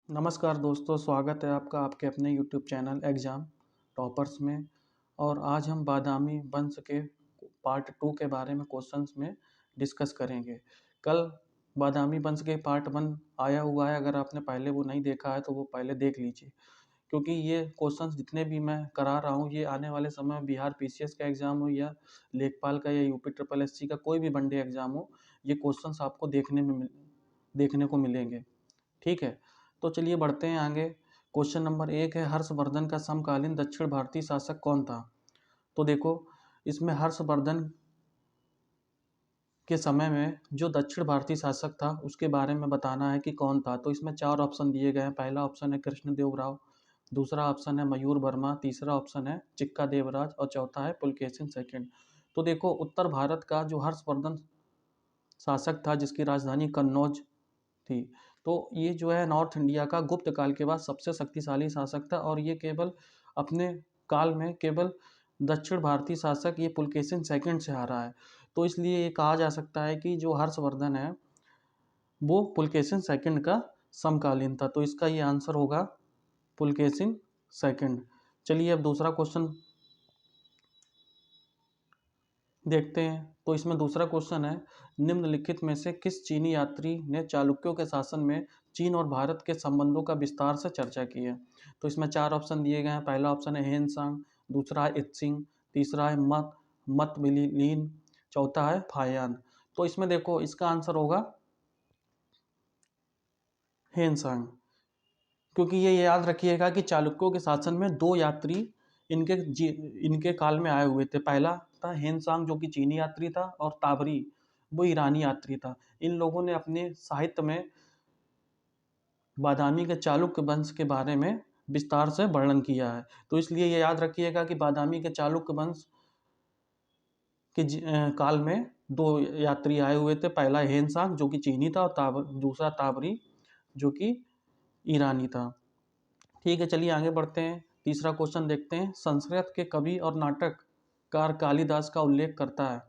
नमस्कार दोस्तों, स्वागत है आपका आपके अपने यूट्यूब चैनल एग्ज़ाम टॉपर्स में। और आज हम बादामी वंश के पार्ट 2 के बारे में क्वेश्चंस में डिस्कस करेंगे। कल बादामी वंश के पार्ट 1 आया हुआ है, अगर आपने पहले वो नहीं देखा है तो वो पहले देख लीजिए, क्योंकि ये क्वेश्चंस जितने भी मैं करा रहा हूँ ये आने वाले समय में बिहार पीसीएस का एग्ज़ाम हो या लेखपाल का या यूपी ट्रिपल एससी का कोई भी वनडे एग्ज़ाम हो, ये क्वेश्चंस आपको देखने को मिलेंगे। ठीक है, तो चलिए बढ़ते हैं आगे। क्वेश्चन नंबर 1 है, हर्षवर्धन का समकालीन दक्षिण भारतीय शासक कौन था? तो देखो, इसमें हर्षवर्धन के समय में जो दक्षिण भारतीय शासक था उसके बारे में बताना है कि कौन था। तो इसमें 4 ऑप्शन दिए गए हैं। पहला ऑप्शन है कृष्णदेव राव, दूसरा ऑप्शन है मयूर वर्मा, तीसरा ऑप्शन है चिक्का देवराज और चौथा है पुलकेशिन सेकंड। तो देखो, उत्तर भारत का जो हर्षवर्धन शासक था जिसकी राजधानी कन्नौज थी, तो ये जो है नॉर्थ इंडिया का गुप्त काल के बाद सबसे शक्तिशाली शासक था। और ये केवल अपने काल में केवल दक्षिण भारतीय शासक ये पुलकेशिन सेकंड से हारा है। तो इसलिए ये कहा जा सकता है कि जो हर्षवर्धन है वो पुलकेशिन सेकंड का समकालीन था। तो इसका ये आंसर होगा पुलकेशिन सेकंड। चलिए अब दूसरा क्वेश्चन देखते हैं। तो इसमें दूसरा क्वेश्चन है, निम्नलिखित में से किस चीनी यात्री ने चालुक्यों के शासन में चीन और भारत के संबंधों का विस्तार से चर्चा की है? तो इसमें 4 ऑप्शन दिए गए हैं। पहला ऑप्शन है हेनसांग, दूसरा है इत्सिंग, तीसरा है मत बिलिन, चौथा है फायान। तो इसमें देखो, इसका आंसर होगा हेनसांग, क्योंकि ये याद रखिएगा कि चालुक्यों के शासन में 2 यात्री इनके इनके काल में आए हुए थे। पहला था हेनसांग जो कि चीनी यात्री था, और ताबरी वो ईरानी यात्री था। इन लोगों ने अपने साहित्य में बादामी के चालुक्य वंश के बारे में विस्तार से वर्णन किया है। तो इसलिए ये याद रखिएगा कि बादामी के चालुक्य वंश के काल में 2 यात्री आए हुए थे। पहला हेनसांग जो कि चीनी था, और दूसरा ताबरी जो कि ईरानी था। ठीक है, चलिए आगे बढ़ते हैं। तीसरा क्वेश्चन देखते हैं। संस्कृत के कवि और नाटककार कालिदास का उल्लेख करता है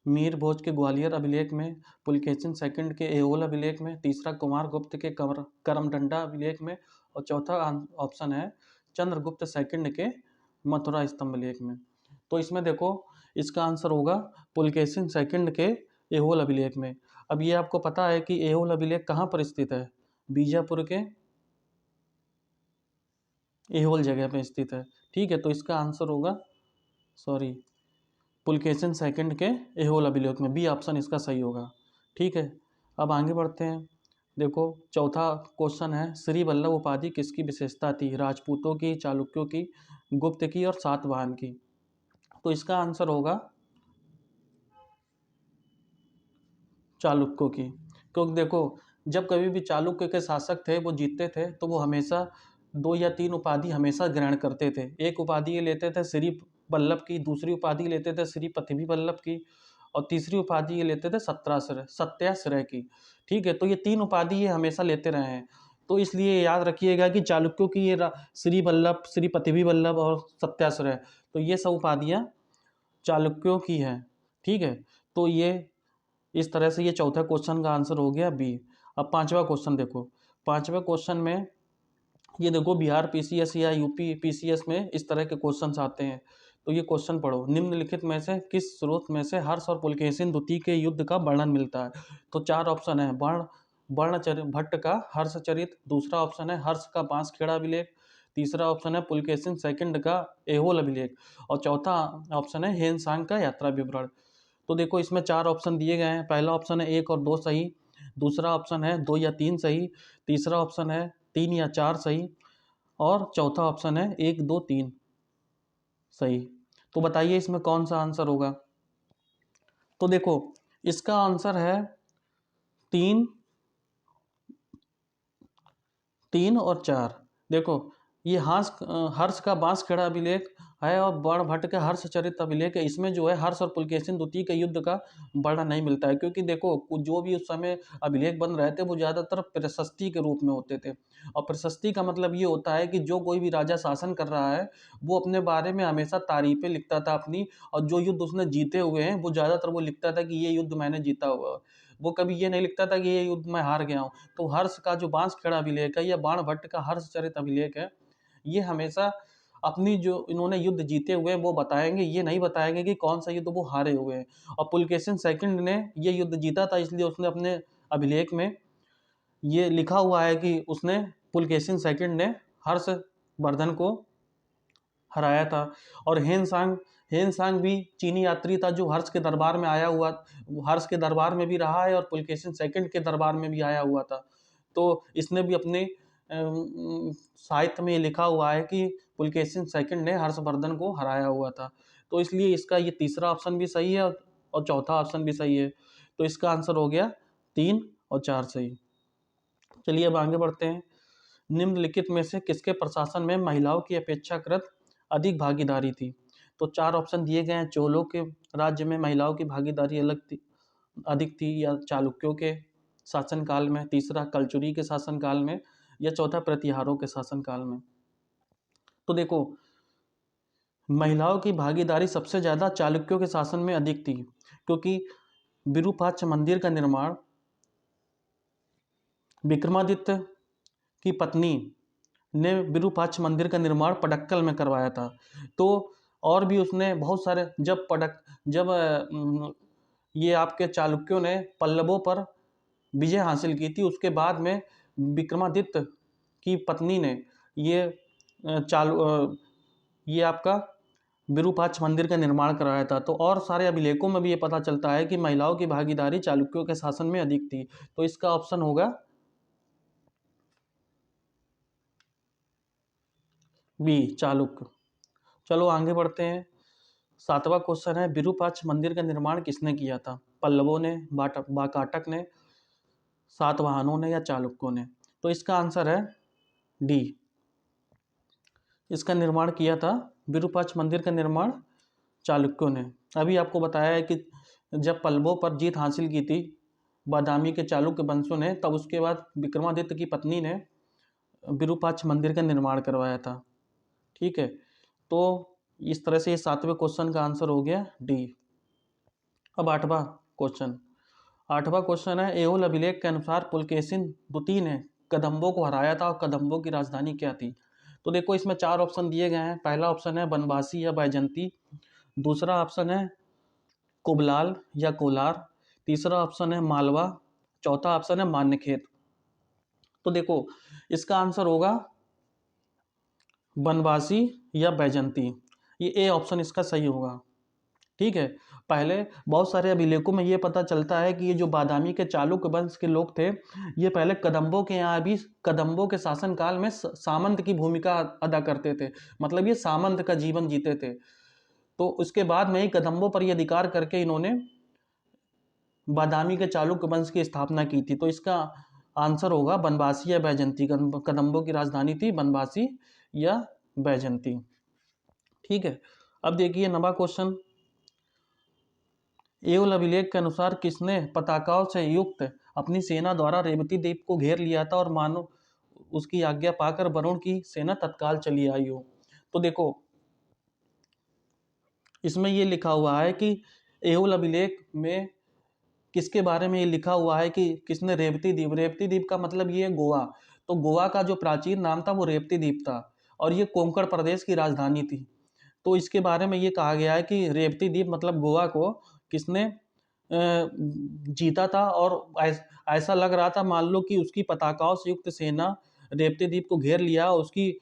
मीर भोज के ग्वालियर अभिलेख में, पुलकेशिन सेकंड के एहोल अभिलेख में, तीसरा कुमार गुप्त के करमडंडा अभिलेख में, और चौथा ऑप्शन है चंद्रगुप्त सेकंड के मथुरा स्तंभ लेख में। तो इसमें देखो, इसका आंसर होगा पुलकेशिन सेकंड के एहोल अभिलेख में। अब ये आपको पता है कि एहोल अभिलेख कहाँ पर स्थित है? बीजापुर के एहोल जगह पे स्थित है। ठीक है, तो इसका आंसर होगा पुलकेशिन सेकंड के एहोल अभिलेख में। बी ऑप्शन इसका सही होगा। ठीक है, अब आगे बढ़ते हैं। देखो, चौथा क्वेश्चन है, श्री वल्लभ उपाधि किसकी विशेषता थी? राजपूतों की, चालुक्यों की, गुप्त की और सातवाहन की? तो इसका आंसर होगा चालुक्यों की। क्योंकि देखो, जब कभी भी चालुक्य के शासक थे वो जीतते थे तो वो हमेशा 2 या 3 उपाधि हमेशा ग्रहण करते थे। एक उपाधि ये लेते थे श्री वल्लभ की, दूसरी उपाधि लेते थे श्री पृथ्वी वल्लभ की, और तीसरी उपाधि ये लेते थे सत्याश्रय की। ठीक है, तो ये 3 उपाधि ये हमेशा लेते रहे हैं। तो इसलिए याद रखिएगा कि चालुक्यों की ये श्री वल्लभ, श्री पृथ्वी वल्लभ और सत्याश्रय, तो ये सब उपाधियाँ चालुक्यों की हैं। ठीक है, तो ये इस तरह से ये चौथा क्वेश्चन का आंसर हो गया बी। अब पांचवा क्वेश्चन देखो। पांचवें क्वेश्चन में ये देखो, बिहार पीसीएस या यूपी पीसीएस में इस तरह के क्वेश्चन आते हैं। तो ये क्वेश्चन पढ़ो, निम्नलिखित में से किस स्रोत में से हर्ष और पुलकेशिन द्वितीय के युद्ध का वर्णन मिलता है? तो 4 ऑप्शन है। वर्ण भट्ट का हर्षचरित, दूसरा ऑप्शन है हर्ष का बांसखेड़ा अभिलेख, तीसरा ऑप्शन है पुलकेशिन सेकंड का एहोल अभिलेख, और चौथा ऑप्शन है हेनसांग का यात्रा विवरण। तो देखो, इसमें 4 ऑप्शन दिए गए हैं। पहला ऑप्शन है 1 और 2 सही, दूसरा ऑप्शन है 2 या 3 सही, तीसरा ऑप्शन है 3 या 4 सही, और चौथा ऑप्शन है 1 2 3 सही। तो बताइए इसमें कौन सा आंसर होगा? तो देखो, इसका आंसर है 3, 3 और 4। देखो, ये हर्ष का बांसखेड़ा अभिलेख है और वर्ण भट्ट का हर्षचरित अभिलेख है। इसमें जो है हर्ष और पुलकेशिन द्वितीय के युद्ध का वर्णन नहीं मिलता है, क्योंकि देखो जो भी उस समय अभिलेख बन रहे थे वो ज़्यादातर प्रशस्ति के रूप में होते थे। और प्रशस्ति का मतलब ये होता है कि जो कोई भी राजा शासन कर रहा है वो अपने बारे में हमेशा तारीफें लिखता था अपनी, और जो युद्ध उसने जीते हुए हैं वो ज़्यादातर वो लिखता था कि ये युद्ध मैंने जीता हुआ। वो कभी ये नहीं लिखता था कि ये युद्ध में हार गया हूँ। तो हर्ष का जो बांसखेड़ा अभिलेख है या बाणभट्ट का हर्षचरित अभिलेख है, ये हमेशा अपनी जो इन्होंने युद्ध जीते हुए हैं वो बताएंगे, ये नहीं बताएंगे कि कौन सा युद्ध वो हारे हुए हैं। और पुलकेशिन सेकंड ने ये युद्ध जीता था, इसलिए उसने अपने अभिलेख में ये लिखा हुआ है कि उसने पुलकेशिन सेकंड ने हर्षवर्धन को हराया था। और हेनसांग भी चीनी यात्री था जो हर्ष के दरबार में आया हुआ, हर्ष के दरबार में भी रहा है और पुलकेशिन सेकंड के दरबार में भी आया हुआ था। तो इसने भी अपने साहित्य में लिखा हुआ है कि पुलकेशिन सेकंड ने हर्षवर्धन को हराया हुआ था। तो इसलिए इसका ये तीसरा ऑप्शन भी सही है और चौथा ऑप्शन भी सही है। तो इसका आंसर हो गया 3 और 4 सही। चलिए अब आगे बढ़ते हैं। निम्नलिखित में से किसके प्रशासन में महिलाओं की अपेक्षाकृत अधिक भागीदारी थी? तो 4 ऑप्शन दिए गए हैं। चोलों के राज्य में महिलाओं की भागीदारी अधिक थी, या चालुक्यों के शासनकाल में, तीसरा कलचुरी के शासनकाल में, या चौथा प्रतिहारों के शासनकाल में। तो देखो, महिलाओं की भागीदारी सबसे ज़्यादा चालुक्यों के शासन में अधिक थी, क्योंकि विरूपाक्ष मंदिर का निर्माण विक्रमादित्य की पत्नी ने विरूपाक्ष मंदिर का निर्माण पडक्कल में करवाया था। तो और भी उसने बहुत सारे, जब ये आपके चालुक्यों ने पल्लवों पर विजय हासिल की थी, उसके बाद में विक्रमादित्य की पत्नी ने ये आपका विरूपाक्ष मंदिर का निर्माण कराया था। तो और सारे अभिलेखों में भी ये पता चलता है कि महिलाओं की भागीदारी चालुक्यों के शासन में अधिक थी। तो इसका ऑप्शन होगा बी, चालुक्य। चलो आगे बढ़ते हैं। 7वां क्वेश्चन है, विरूपाक्ष मंदिर का निर्माण किसने किया था? पल्लवों ने, वाकाटक ने, सातवाहनों ने, या चालुक्यों ने? तो इसका आंसर है डी, इसका निर्माण किया था, विरूपाक्ष मंदिर का निर्माण चालुक्यों ने। अभी आपको बताया है कि जब पल्लवों पर जीत हासिल की थी बादामी के चालुक्य वंशों ने, तब उसके बाद विक्रमादित्य की पत्नी ने विरूपाक्ष मंदिर का निर्माण करवाया था। ठीक है, तो इस तरह से 7वें क्वेश्चन का आंसर हो गया डी। अब 8वां क्वेश्चन है, एहोल अभिलेख के अनुसार पुलकेशिन द्वितीय ने कदम्बों को हराया था और कदम्बों की राजधानी क्या थी? तो देखो, इसमें 4 ऑप्शन दिए गए हैं। पहला ऑप्शन है बनवासी या बैजंती, दूसरा ऑप्शन है कुबलाल या कोलार, तीसरा ऑप्शन है मालवा, चौथा ऑप्शन है मान्यखेत। तो देखो, इसका आंसर होगा बनवासी या बैजंती, ये ए ऑप्शन इसका सही होगा। ठीक है, पहले बहुत सारे अभिलेखों में ये पता चलता है कि ये जो बादामी के चालुक्य वंश के लोग थे, ये पहले कदम्बों के यहाँ भी, कदम्बों के शासनकाल में सामंत की भूमिका अदा करते थे, मतलब ये सामंत का जीवन जीते थे। तो उसके बाद में ही कदम्बों पर ये अधिकार करके इन्होंने बादामी के चालुक्य वंश की स्थापना की थी। तो इसका आंसर होगा बनवासी या बैजंती। कदम्बों की राजधानी थी बनवासी या बैजंती। ठीक है, अब देखिए 9वां क्वेश्चन, एहोल अभिलेख के अनुसार किसने पताकाओं से युक्त अपनी सेना द्वारा रेवती द्वीप को घेर लिया था और मानो उसकी आज्ञा पाकर वरुण की सेना तत्काल चली आई हो? तो देखो, इसमें ये लिखा हुआ है कि एहोल अभिलेख में किसके बारे में ये लिखा हुआ है कि किसने रेवती द्वीप का मतलब ये है गोवा। तो गोवा का जो प्राचीन नाम था वो रेवती द्वीप था, और ये कोंकण प्रदेश की राजधानी थी। तो इसके बारे में ये कहा गया है कि रेवती द्वीप मतलब गोवा को किसने जीता था, और ऐसा लग रहा था, मान लो कि उसकी पताकाओं से युक्त सेना रेवती द्वीप को घेर लिया, उसकी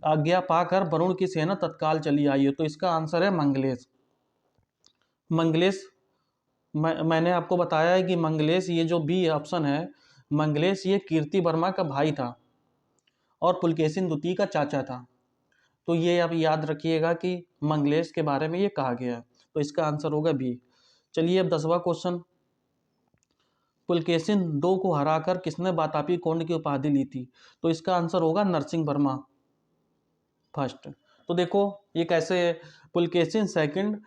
आज्ञा पाकर वरुण की सेना तत्काल चली आई है। तो इसका आंसर है मंगलेश। मैंने आपको बताया है कि मंगलेश, ये जो बी ऑप्शन है, मंगलेश ये कीर्ति वर्मा का भाई था और पुलकेशिन द्वितीय का चाचा था। तो ये आप याद रखिएगा कि मंगलेश के बारे में ये कहा गया है। तो इसका आंसर होगा बी। चलिए अब 10वां क्वेश्चन, पुलकेशिन दो को हराकर किसने वातापी कोंड की उपाधि ली थी? तो इसका आंसर होगा नरसिंह वर्मा फर्स्ट। तो देखो, ये कैसे है, पुलकेशिन सेकंड,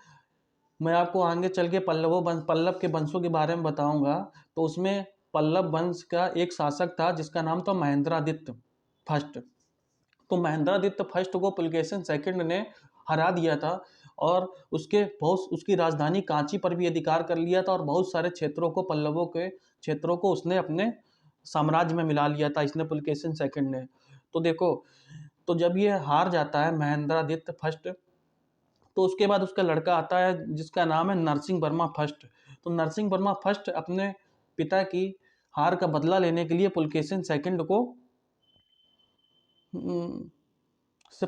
मैं आपको आगे चल के पल्लव के वंशों के बारे में बताऊंगा। तो उसमें पल्लव वंश का एक शासक था जिसका नाम था महेंद्रादित्य फर्स्ट। तो महेंद्रादित्य फर्स्ट को पुलकेशिन सेकंड ने हरा दिया था, और उसकी राजधानी कांची पर भी अधिकार कर लिया था और बहुत सारे क्षेत्रों को, पल्लवों के क्षेत्रों को उसने अपने साम्राज्य में मिला लिया था, इसने पुलकेशिन सेकंड ने। तो देखो, तो जब ये हार जाता है महेंद्रादित्य फर्स्ट, तो उसके बाद उसका लड़का आता है जिसका नाम है नरसिंह वर्मा फर्स्ट। तो नरसिंह वर्मा फर्स्ट अपने पिता की हार का बदला लेने के लिए पुलकेशिन सेकंड को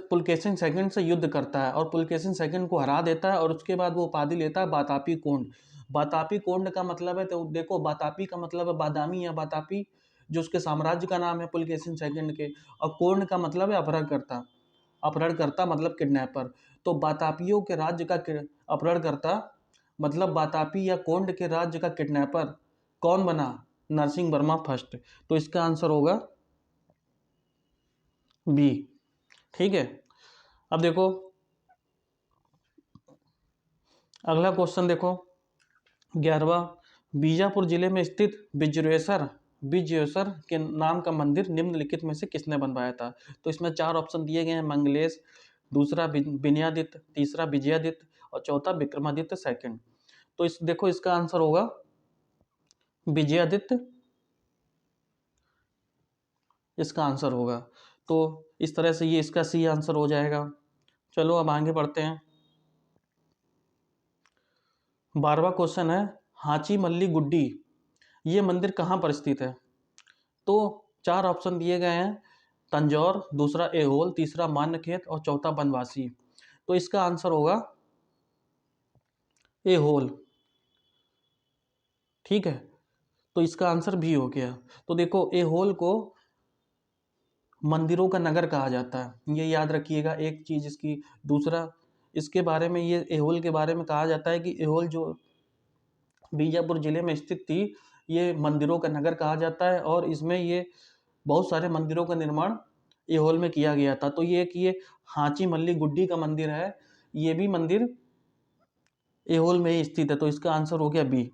पुलकेशिन सेकंड से युद्ध करता है और पुलकेशिन सेकंड को हरा देता है, और उसके बाद वो उपाधि लेता है बातापी कोंड। बातापी कोंड का मतलब है, तो देखो बातापी का मतलब है बादामी या बातापी, जो उसके साम्राज्य का नाम है पुलकेशिन सेकंड के, और कोंड का मतलब है अपहरणकर्ता। अपहरणकर्ता मतलब किडनैपर। तो बातापियों के राज्य का अपहरणकर्ता मतलब बातापी या कोंड के राज्य का किडनैपर कौन बना? नरसिंह वर्मा फर्स्ट। तो इसका आंसर होगा बी। ठीक है, अब देखो अगला क्वेश्चन देखो 11वां। बीजापुर जिले में स्थित विजयेश्वर के नाम का मंदिर निम्नलिखित में से किसने बनवाया था? तो इसमें 4 ऑप्शन दिए गए हैं, मंगलेश, दूसरा विनयादित्य, तीसरा विजयादित्य और चौथा विक्रमादित्य सेकंड। तो इस देखो इसका आंसर होगा विजयादित्य, इसका आंसर होगा। तो इस तरह से ये इसका सी आंसर हो जाएगा। चलो अब आगे बढ़ते हैं। 12वां क्वेश्चन है हाची मल्ली गुड्डी, ये मंदिर कहाँ पर स्थित है? तो 4 ऑप्शन दिए गए हैं, तंजौर, दूसरा एहोल, तीसरा मान्यखेत और चौथा बनवासी। तो इसका आंसर होगा एहोल। ठीक है, तो इसका आंसर भी हो गया। तो देखो एहोल को मंदिरों का नगर कहा जाता है, ये याद रखिएगा एक चीज इसकी। दूसरा इसके बारे में, ये एहोल के बारे में कहा जाता है कि एहोल जो बीजापुर जिले में स्थित थी, ये मंदिरों का नगर कहा जाता है और इसमें ये बहुत सारे मंदिरों का निर्माण एहोल में किया गया था। तो ये हाची मल्ली गुड्डी का मंदिर है, ये भी मंदिर एहोल में ही स्थित है। तो इसका आंसर हो गया बी।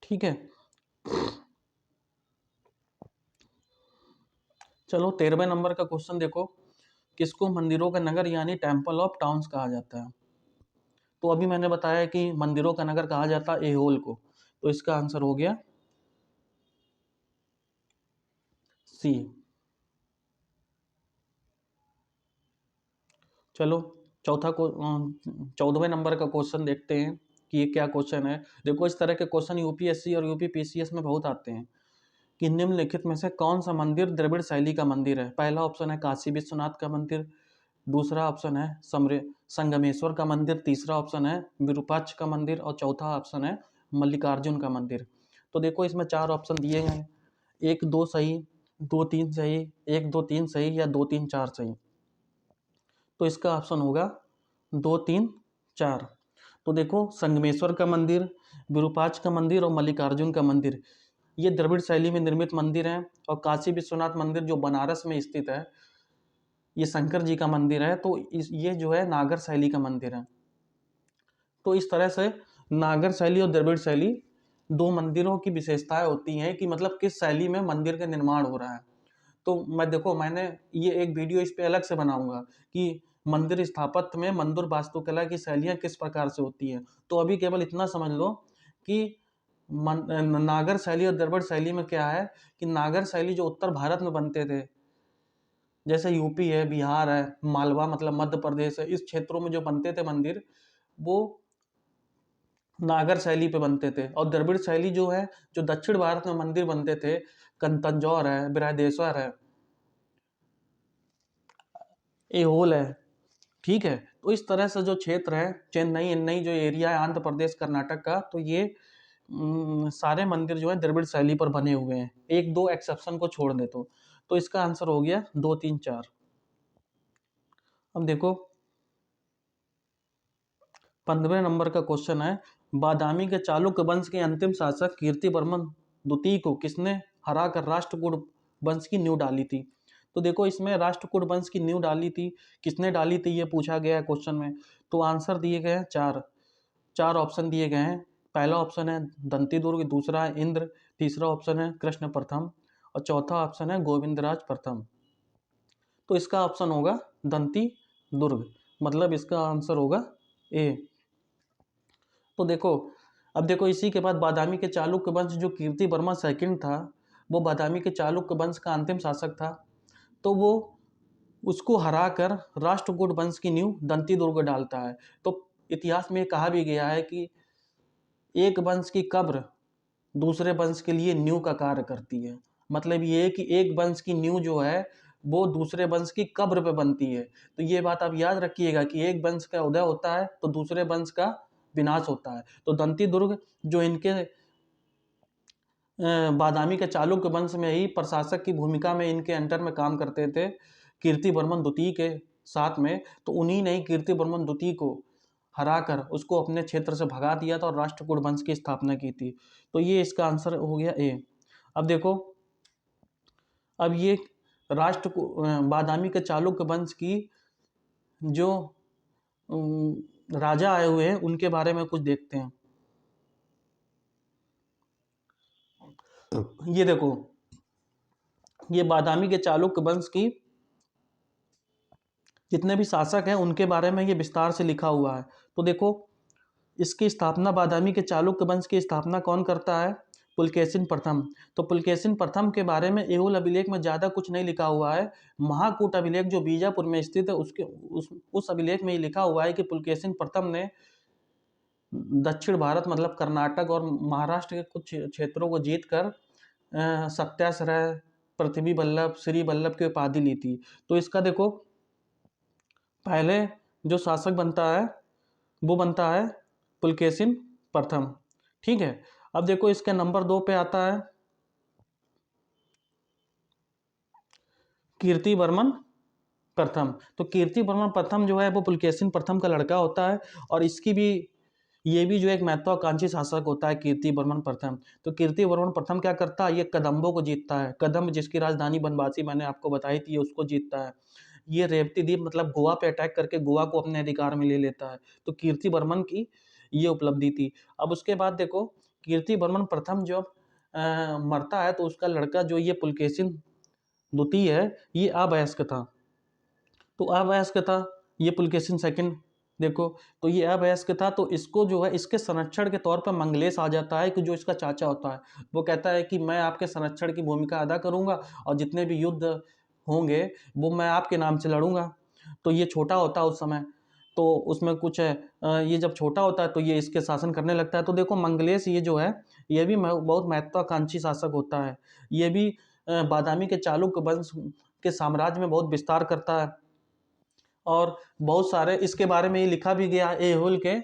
ठीक है, चलो 13वें नंबर का क्वेश्चन देखो, किसको मंदिरों का नगर यानी टेम्पल ऑफ टाउन्स कहा जाता है? तो अभी मैंने बताया कि मंदिरों का नगर कहा जाता है एहोल को, तो इसका आंसर हो गया सी। चलो चौथा को 14वें नंबर का क्वेश्चन देखते हैं कि ये क्या क्वेश्चन है। देखो इस तरह के क्वेश्चन यूपीएससी और यूपीपीसीएस में बहुत आते हैं कि निम्नलिखित में से कौन सा मंदिर द्रविड़ शैली का मंदिर है? पहला ऑप्शन है काशी विश्वनाथ का मंदिर, दूसरा ऑप्शन है संगमेश्वर का मंदिर, तीसरा ऑप्शन है विरूपाक्ष का मंदिर और चौथा ऑप्शन है मल्लिकार्जुन का मंदिर। तो देखो इसमें 4 ऑप्शन दिए गए हैं, 1 2 सही, 2 3 सही, 1 2 3 सही या 2 3 4 सही। तो इसका ऑप्शन होगा 2 3 4। तो देखो संगमेश्वर का मंदिर, विरूपाक्ष का मंदिर और मल्लिकार्जुन का मंदिर, ये द्रविड़ शैली में निर्मित मंदिर हैं। और काशी विश्वनाथ मंदिर जो बनारस में स्थित है, ये शंकर जी का मंदिर है। तो ये जो है नागर शैली का मंदिर है। तो इस तरह से नागर शैली और द्रविड़ शैली दो मंदिरों की विशेषताएं होती हैं कि मतलब किस शैली में मंदिर का निर्माण हो रहा है। तो मैंने ये एक वीडियो इस पे अलग से बनाऊंगा कि मंदिर स्थापत्य में मंदिर वास्तुकला की शैलियाँ किस प्रकार से होती हैं। तो अभी केवल इतना समझ लो कि नागर शैली और द्रविड़ शैली में क्या है कि नागर शैली जो उत्तर भारत में बनते थे, जैसे यूपी है, बिहार है, मालवा मतलब मध्य प्रदेश है, इस क्षेत्रों में जो बनते थे मंदिर, वो नागर शैली पे बनते थे। और द्रविड़ शैली जो है, जो दक्षिण भारत में मंदिर बनते थे, तंजौर है, बृहदेश्वर है, एहोल है। ठीक है, तो इस तरह से जो क्षेत्र है, चेन्नई एन्नई जो एरिया है आंध्र प्रदेश कर्नाटक का, तो ये सारे मंदिर जो है द्रविड़ शैली पर बने हुए हैं, 1 2 एक्सेप्शन को छोड़ दे तो इसका आंसर हो गया 2 3 4। अब देखो 15वें नंबर का क्वेश्चन है, बादामी के चालुक्य वंश के अंतिम शासक कीर्तिवर्मन द्वितीय को किसने हरा कर राष्ट्रकूट वंश की नींव डाली थी? तो देखो इसमें राष्ट्रकूट वंश की नींव डाली थी, किसने डाली थी ये पूछा गया है क्वेश्चन में। तो आंसर दिए गए हैं 4 ऑप्शन दिए गए हैं। पहला ऑप्शन है दंतीदुर्ग, दूसरा है इंद्र, तीसरा ऑप्शन है कृष्ण प्रथम और चौथा ऑप्शन है गोविंदराज प्रथम। तो इसका ऑप्शन होगा दंती दुर्ग, मतलब इसका आंसर होगा ए। तो देखो, अब देखो इसी के बाद बादामी के चालुक्य वंश जो कीर्ति वर्मा सेकंड था, वो बादामी के चालुक्य वंश का अंतिम शासक था। तो वो उसको हराकर राष्ट्रकूट वंश की नींव दंती दुर्ग डालता है। तो इतिहास में कहा भी गया है कि एक वंश की कब्र दूसरे वंश के लिए नींव का कार्य करती है। मतलब ये है कि एक वंश की नींव जो है वो दूसरे वंश की कब्र पे बनती है। तो ये बात आप याद रखिएगा कि एक वंश का उदय होता है तो दूसरे वंश का विनाश होता है। तो दंती दुर्ग जो इनके बादामी के चालुक्य वंश में ही प्रशासक की भूमिका में इनके अंडर में काम करते थे कीर्ति वर्मन द्वितीय के साथ में, तो उन्हीं ने कीर्ति वर्मन द्वितीय को हराकर उसको अपने क्षेत्र से भगा दिया था और राष्ट्रकूट वंश की स्थापना की थी। तो ये इसका आंसर हो गया ए। अब देखो, अब ये बादामी के चालुक्य वंश की जो राजा आए हुए हैं उनके बारे में कुछ देखते हैं। ये देखो, ये बादामी के चालुक्य वंश की जितने भी शासक हैं उनके बारे में ये विस्तार से लिखा हुआ है। तो देखो, इसकी स्थापना बादामी के चालुक्य वंश की स्थापना कौन करता है? पुलकेशिन प्रथम। तो पुलकेशिन प्रथम के बारे में एहोल अभिलेख में ज़्यादा कुछ नहीं लिखा हुआ है। महाकूट अभिलेख जो बीजापुर में स्थित है उसके उस अभिलेख में ये लिखा हुआ है कि पुलकेशिन प्रथम ने दक्षिण भारत मतलब कर्नाटक और महाराष्ट्र के कुछ क्षेत्रों को जीतकर सत्याश्रय, पृथ्वी वल्लभ, श्री वल्लभ की उपाधि ली थी। तो इसका देखो, पहले जो शासक बनता है वो बनता है पुलकेशिन प्रथम। ठीक है, अब देखो इसके नंबर 2 पे आता है कीर्ति वर्मन प्रथम। तो कीर्ति वर्मन प्रथम जो है वो पुलकेशिन प्रथम का लड़का होता है और इसकी भी ये भी जो एक महत्वाकांक्षी शासक होता है कीर्ति वर्मन प्रथम। तो कीर्ति वर्मन प्रथम क्या करता है? ये कदम्बों को जीतता है। कदम्ब जिसकी राजधानी बनवासी मैंने आपको बताई थी, उसको जीतता है। ये रेवती द्वीप मतलब गोवा पे अटैक करके गोवा को अपने अधिकार में ले लेता है। तो कीर्ति वर्मन की ये उपलब्धि थी। अब उसके बाद देखो, कीर्ति वर्मन प्रथम जब मरता है तो उसका लड़का जो ये पुलकेशिन द्वितीय है ये अवयस्क था। तो अवयस्क था ये पुलकेशिन सेकंड। देखो, तो ये अवयस्क था, तो इसको जो है इसके संरक्षण के तौर पर मंगलेश आ जाता है कि जो इसका चाचा होता है वो कहता है कि मैं आपके संरक्षण की भूमिका अदा करूंगा और जितने भी युद्ध होंगे वो मैं आपके नाम से लड़ूंगा। तो ये छोटा होता है उस समय, तो उसमें कुछ ये जब छोटा होता है तो ये इसके शासन करने लगता है। तो देखो, मंगलेश ये जो है ये भी बहुत महत्वाकांक्षी शासक होता है। ये भी बादामी के चालुक्य वंश के साम्राज्य में बहुत विस्तार करता है और बहुत सारे इसके बारे में ये लिखा भी गया है। ऐहोल के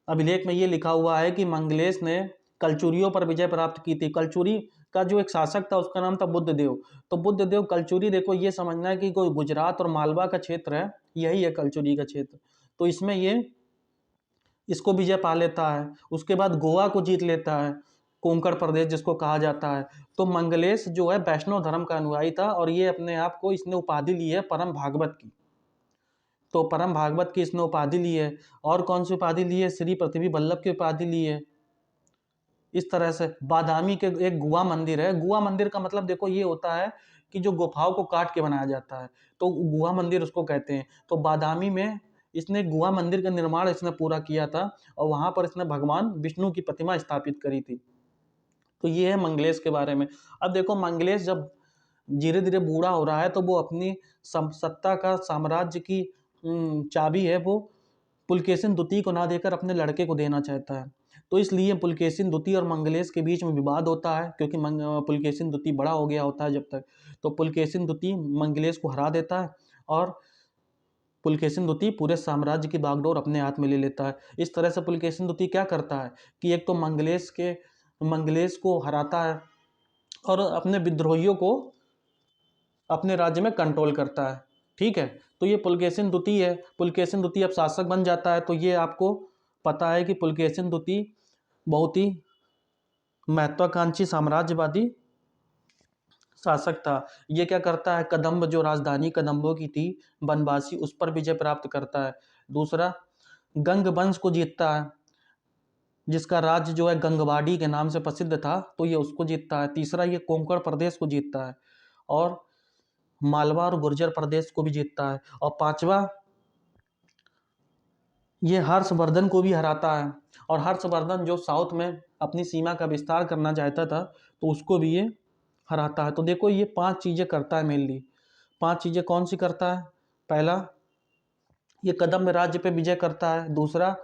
अभिलेख में ये लिखा हुआ है कि मंगलेश ने कलचुरियों पर विजय प्राप्त की थी। कलचुरी का जो एक शासक था उसका नाम था बुद्धदेव। तो बुद्धदेव कलचुरी, देखो ये समझना है कि कोई गुजरात और मालवा का क्षेत्र है, यही है कलचुरी का क्षेत्र। तो इसमें ये इसको विजय पा लेता है। उसके बाद गोवा को जीत लेता है, कोंकण प्रदेश जिसको कहा जाता है। तो मंगलेश जो है वैष्णव धर्म का अनुयायी था और ये अपने आप को इसने उपाधि ली है परम भागवत की। तो परम भागवत की इसने उपाधि ली है। और कौन सी उपाधि ली है? श्री पृथ्वी वल्लभ की उपाधि ली है। इस तरह से बादामी के एक गुहा मंदिर है। गुहा मंदिर का मतलब देखो ये होता है कि जो गुफाओं को काट के बनाया जाता है, तो गुहा मंदिर उसको कहते हैं। तो बादामी में इसने गुहा मंदिर का निर्माण इसने पूरा किया था और वहां पर इसने भगवान विष्णु की प्रतिमा स्थापित करी थी। तो ये है मंगलेश के बारे में। अब देखो, मंगलेश जब धीरे धीरे बूढ़ा हो रहा है तो वो अपनी सत्ता का साम्राज्य की चाबी है वो पुलकेशिन द्वितीय को ना देकर अपने लड़के को देना चाहता है। तो इसलिए पुलकेशिन द्वितीय और मंगलेश के बीच में विवाद होता है, क्योंकि पुलकेशिन द्वितीय बड़ा हो गया होता है जब तक। तो पुलकेशिन द्वितीय मंगलेश को हरा देता है और पुलकेशिन द्वितीय पूरे साम्राज्य की बागडोर अपने हाथ में ले लेता है। इस तरह से पुलकेशिन द्वितीय क्या करता है कि एक तो मंगलेश को हराता है और अपने विद्रोहियों को अपने राज्य में कंट्रोल करता है। ठीक है, तो ये पुलकेशिन द्वितीय है। पुलकेशिन द्वितीय अब शासक बन जाता है। तो ये आपको पता है कि पुलकेशिन द्वितीय बहुत ही महत्वाकांक्षी साम्राज्यवादी शासक था। ये क्या करता है? कदम्ब जो राजधानी कदम्बों की थी बनवासी, उस पर विजय प्राप्त करता है। दूसरा, गंग वंश को जीतता है, जिसका राज्य जो है गंगवाड़ी के नाम से प्रसिद्ध था, तो ये उसको जीतता है। तीसरा, ये कोंकण प्रदेश को जीतता है और मालवा और गुर्जर प्रदेश को भी जीतता है। और पांचवा, ये हर्षवर्धन को भी हराता है, और हर्षवर्धन जो साउथ में अपनी सीमा का विस्तार करना चाहता था, तो उसको भी ये हराता है। तो देखो ये 5 चीज़ें करता है मेनली। 5 चीज़ें कौन सी करता है? पहला, ये कदम्ब राज्य पे विजय करता है। दूसरा,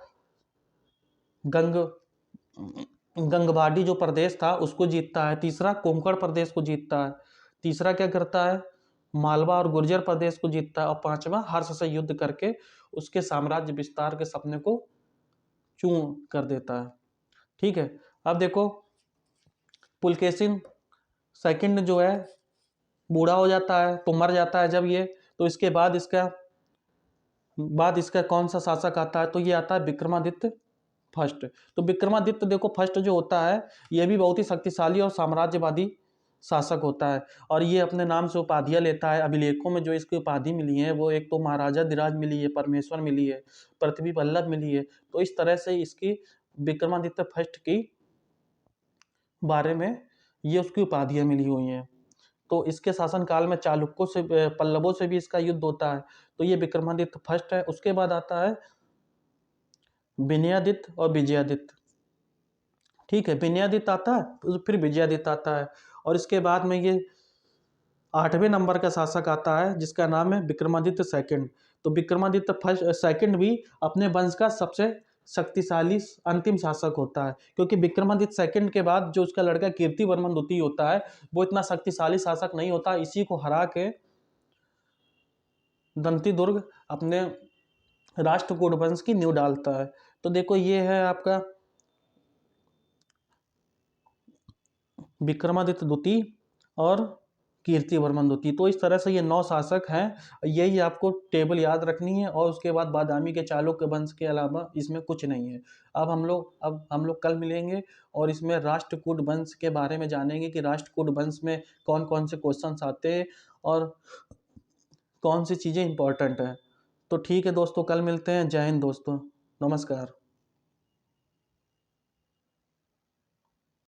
गंग गंगवाडी जो प्रदेश था उसको जीतता है। तीसरा, कोंकण प्रदेश को जीतता है। तीसरा क्या करता है? मालवा और गुर्जर प्रदेश को जीतता है। और पांचवा, हर्ष से युद्ध करके उसके साम्राज्य विस्तार के सपने को चूर कर देता है। ठीक है, अब देखो पुलकेशिन सेकंड जो है बूढ़ा हो जाता है, तो मर जाता है जब ये, तो इसके बाद इसका कौन सा शासक आता है? तो ये आता है विक्रमादित्य फर्स्ट। तो विक्रमादित्य देखो फर्स्ट जो होता है, ये भी बहुत ही शक्तिशाली और साम्राज्यवादी शासक होता है, और ये अपने नाम से उपाधियां लेता है। अभिलेखों में जो इसकी उपाधि मिली है वो एक तो महाराजा धीराज मिली है, परमेश्वर मिली है, पृथ्वी वल्लभ मिली है। तो इस तरह से इसकी विक्रमादित्य फर्स्ट की बारे में ये उसकी उपाधियां मिली हुई हैं। तो इसके शासनकाल में चालुक्यों से, पल्लवों से भी इसका युद्ध होता है। तो ये विक्रमादित्य फर्स्ट है। उसके बाद आता है विनयादित्य और विजयादित्य। ठीक है, विनयादित्य आता है, फिर विजयादित्य आता है, और इसके बाद में ये 8वें नंबर का शासक आता है जिसका नाम है विक्रमादित्य सेकंड। तो विक्रमादित्य फर्स्ट सेकंड भी अपने वंश का सबसे शक्तिशाली अंतिम शासक होता है, क्योंकि विक्रमादित्य सेकंड के बाद जो उसका लड़का कीर्तिवर्मन द्वितीय होता है वो इतना शक्तिशाली शासक नहीं होता। इसी को हरा के दंती दुर्ग अपने राष्ट्रकूट वंश की नींव डालता है। तो देखो ये है आपका विक्रमादित्य द्वितीय और कीर्तिवर्मन द्वितीय। तो इस तरह से ये 9 शासक हैं। यही आपको टेबल याद रखनी है, और उसके बाद बादामी के चालुक्य वंश के अलावा इसमें कुछ नहीं है। अब हम लोग कल मिलेंगे और इसमें राष्ट्रकूट वंश के बारे में जानेंगे कि राष्ट्रकूट वंश में कौन कौन से क्वेश्चन आते हैं और कौन सी चीज़ें इंपॉर्टेंट हैं। तो ठीक है दोस्तों, कल मिलते हैं। जय हिंद दोस्तों, नमस्कार।